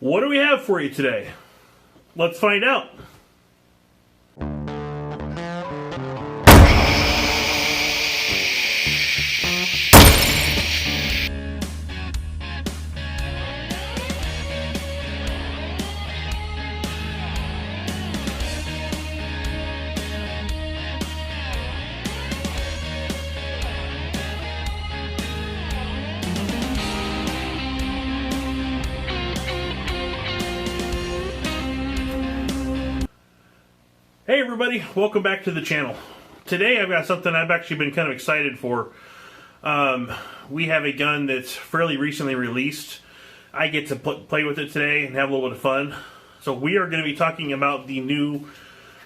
What do we have for you today? Let's find out. Hey everybody, welcome back to the channel. Today I've got something I've actually been kind of excited for. We have a gun that's fairly recently released. I get to play with it today and have a little bit of fun. So we are going to be talking about the new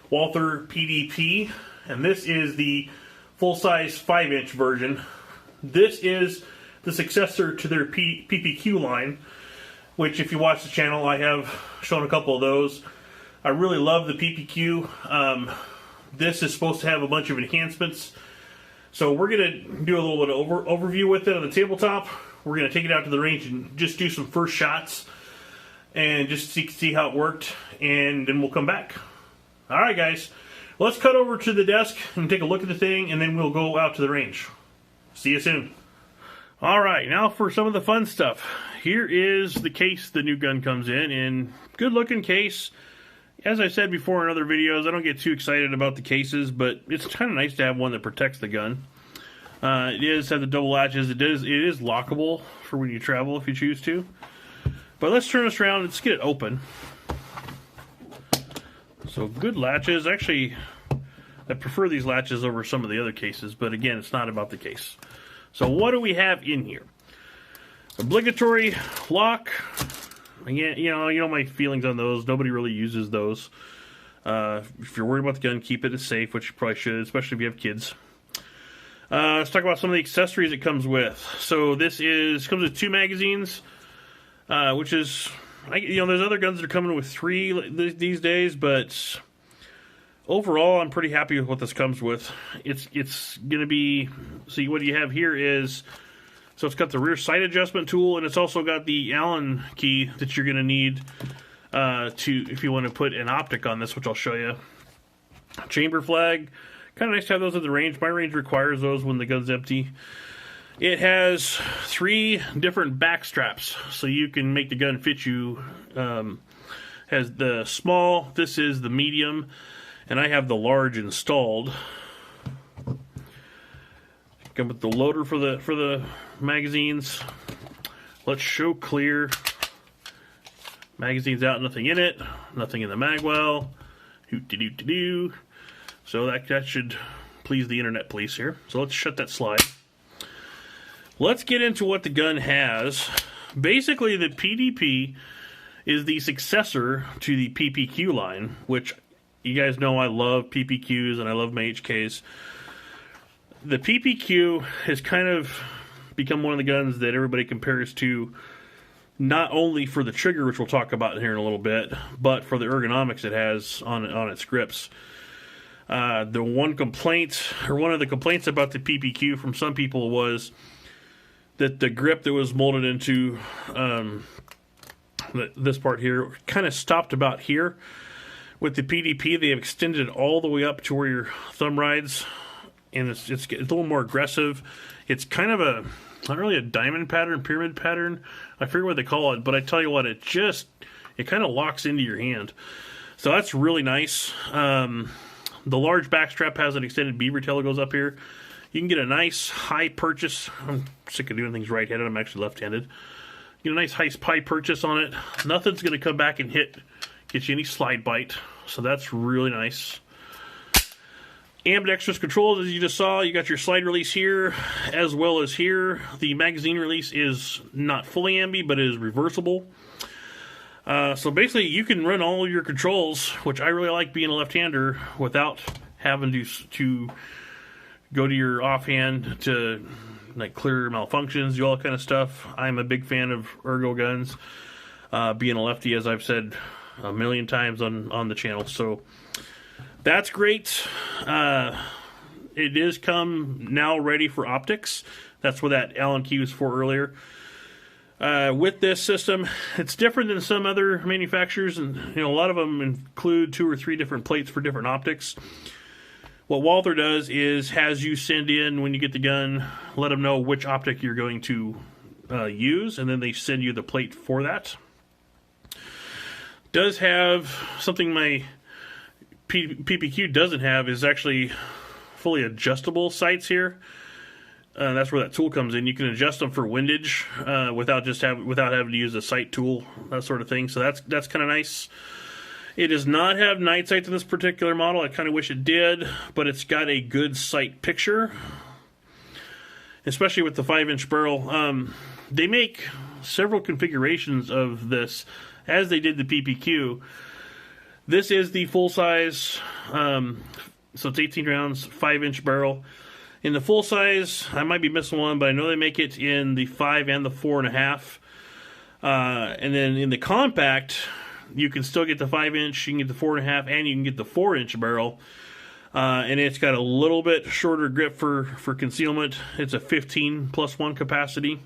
Walther PDP, and this is the full-size 5-inch version. This is the successor to their PPQ line, which if you watch the channel I have shown a couple of those. I really love the PPQ. This is supposed to have a bunch of enhancements. So we're going to do a little bit of overview with it on the tabletop. We're going to take it out to the range and just do some first shots and just see how it worked, and then we'll come back. Alright guys, let's cut over to the desk and take a look at the thing, and then we'll go out to the range. See you soon. Alright, now for some of the fun stuff. Here is the case the new gun comes in. Good looking case. As I said before in other videos, I don't get too excited about the cases, but it's kind of nice to have one that protects the gun. It does have the double latches. It is lockable for when you travel if you choose to. But let's turn this around. Let's get it open. So good latches. Actually, I prefer these latches over some of the other cases, but again, it's not about the case. So what do we have in here? Obligatory lock. Again, you know my feelings on those. Nobody really uses those. If you're worried about the gun, keep it safe, which you probably should, especially if you have kids. Let's talk about some of the accessories it comes with. So this comes with 2 magazines, which is, there's other guns that are coming with 3 these days, but overall, I'm pretty happy with what this comes with. It's going to be, see what you have here is. So it's got the rear sight adjustment tool, and it's also got the Allen key that you're going to need if you want to put an optic on this, which I'll show you. Chamber flag. Kind of nice to have those at the range. My range requires those when the gun's empty. It has 3 different back straps, so you can make the gun fit you. Has the small, this is the medium, and I have the large installed. Come with the loader for the magazines. Let's show clear. Magazine's out, nothing in it, nothing in the magwell. Hoot-de-doot-de-doo. So that should please the internet police here. So let's shut that slide. Let's get into what the gun has. Basically, the PDP is the successor to the PPQ line, which you guys know I love PPQs and I love my HKs. The PPQ has kind of become one of the guns that everybody compares to, not only for the trigger, which we'll talk about here in a little bit, but for the ergonomics it has on its grips. One of the complaints about the PPQ from some people was that the grip that was molded into this part here kind of stopped about here. With the PDP, they have extended it all the way up to where your thumb rides. And it's a little more aggressive. It's kind of not really a diamond pattern, pyramid pattern. I forget what they call it, but I tell you what, it kind of locks into your hand. So that's really nice. The large back strap has an extended beaver tail that goes up here. You can get a nice high purchase. I'm sick of doing things right-handed. I'm actually left-handed. Get a nice high purchase on it. Nothing's going to come back and get you any slide bite. So that's really nice. Ambidextrous controls, as you just saw, you got your slide release here, as well as here. The magazine release is not fully ambi, but it is reversible. So basically, you can run all of your controls, which I really like being a left-hander, without having to go to your offhand to like clear malfunctions, do all that kind of stuff. I'm a big fan of ergo guns, being a lefty, as I've said a million times on the channel. So that's great. It is come now ready for optics. That's what that Allen key was for earlier. With this system, it's different than some other manufacturers, and a lot of them include 2 or 3 different plates for different optics. What Walther does is has you send in, when you get the gun, let them know which optic you're going to use, and then they send you the plate for that. Does have something my PPQ doesn't have, is actually fully adjustable sights here. That's where that tool comes in. You can adjust them for windage without having to use a sight tool, that sort of thing. So that's kind of nice. It does not have night sights in this particular model. I kind of wish it did, but it's got a good sight picture, especially with the 5-inch barrel. They make several configurations of this, as they did the PPQ. This is the full size, so it's 18 rounds, 5-inch barrel. In the full size, I might be missing one, but I know they make it in the 5 and the 4.5. And then in the compact, you can still get the 5-inch, you can get the 4.5, and you can get the 4-inch barrel. And it's got a little bit shorter grip for concealment. It's a 15+1 capacity.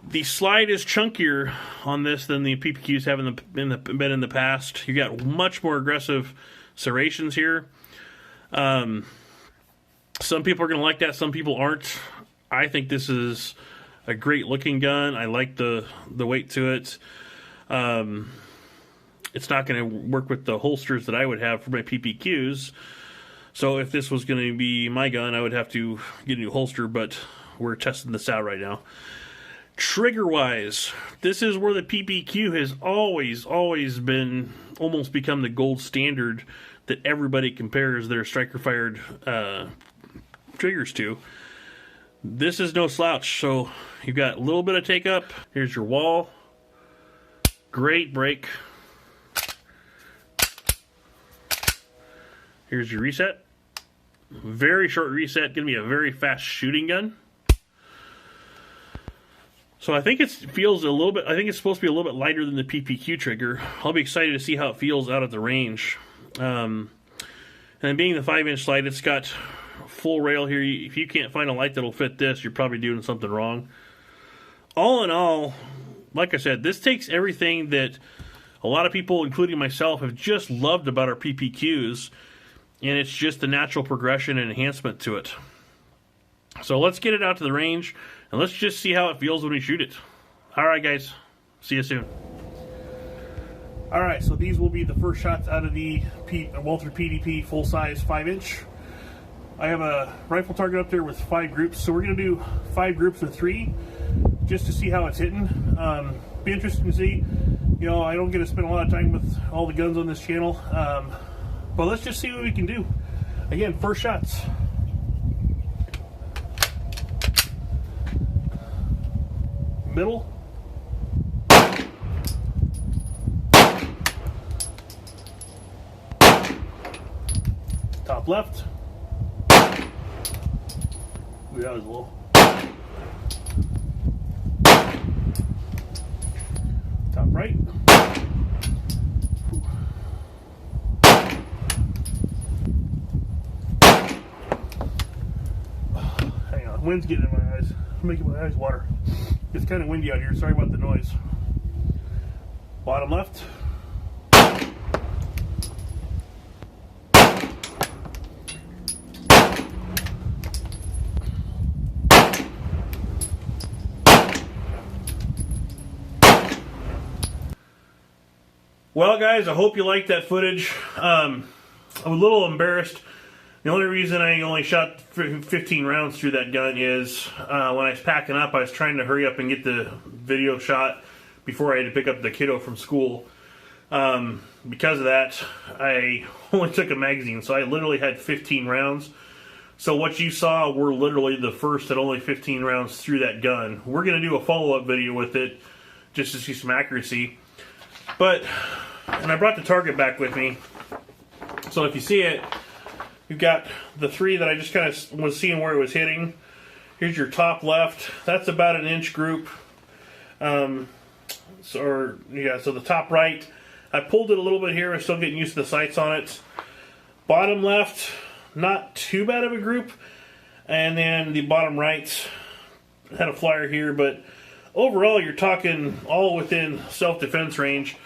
The slide is chunkier on this than the PPQs have been in the past. You got much more aggressive serrations here. Some people are going to like that, some people aren't. I think this is a great looking gun. I like the weight to it. It's not going to work with the holsters that I would have for my PPQs. So if this was going to be my gun, I would have to get a new holster, but we're testing this out right now. Trigger-wise, this is where the PPQ has always been, almost become the gold standard that everybody compares their striker-fired triggers to. This is no slouch, so you've got a little bit of take-up. Here's your wall. Great break. Here's your reset. Very short reset, gonna be a very fast shooting gun. So I think it feels a little bit, I think it's supposed to be a little bit lighter than the PPQ trigger. I'll be excited to see how it feels out at the range. And then being the 5-inch slide, it's got full rail here. If you can't find a light that'll fit this, you're probably doing something wrong. All in all, like I said, this takes everything that a lot of people, including myself, have just loved about our PPQs, and it's just the natural progression and enhancement to it. So let's get it out to the range, and let's just see how it feels when we shoot it. Alright guys, see you soon. Alright, so these will be the first shots out of the Walther PDP full-size 5-inch. I have a rifle target up there with 5 groups, so we're going to do 5 groups of 3 just to see how it's hitting. Be interesting to see. You know, I don't get to spend a lot of time with all the guns on this channel, but let's just see what we can do. Again, first shots. Middle. Top left. Ooh, that was low. Top right. Hang on, wind's getting in my eyes. I'm making my eyes water. It's kind of windy out here. Sorry about the noise. Bottom left. Well, guys, I hope you liked that footage. I'm a little embarrassed. The only reason I only shot 15 rounds through that gun is when I was packing up, I was trying to hurry up and get the video shot before I had to pick up the kiddo from school. Because of that, I only took a magazine, so I literally had 15 rounds. So what you saw were literally the first and only 15 rounds through that gun. We're going to do a follow-up video with it just to see some accuracy. And I brought the target back with me. So if you see it, you've got the 3 that I just kind of was seeing where it was hitting. Here's your top left. That's about an inch group. So the top right, I pulled it a little bit here. I'm still getting used to the sights on it. Bottom left, not too bad of a group. And then the bottom right had a flyer here, but overall, you're talking all within self-defense range.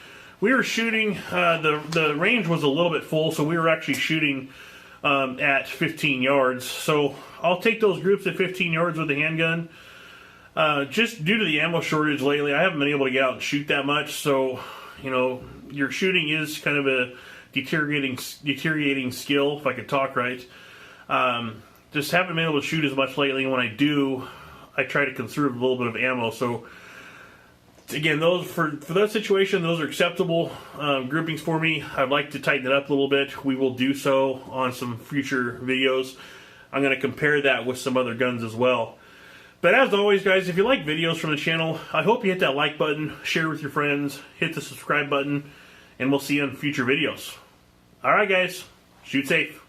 We were shooting, the range was a little bit full, so we were actually shooting at 15 yards. So I'll take those groups at 15 yards with the handgun. Just due to the ammo shortage lately, I haven't been able to get out and shoot that much. So, you know, your shooting is kind of a deteriorating skill, if I could talk right. Just haven't been able to shoot as much lately, and when I do, I try to conserve a little bit of ammo. So again, those for that situation, those are acceptable groupings for me. I'd like to tighten it up a little bit. We will do so on some future videos. I'm going to compare that with some other guns as well. But as always, guys, if you like videos from the channel, I hope you hit that like button, share with your friends, hit the subscribe button, and we'll see you on future videos. Alright, guys, shoot safe.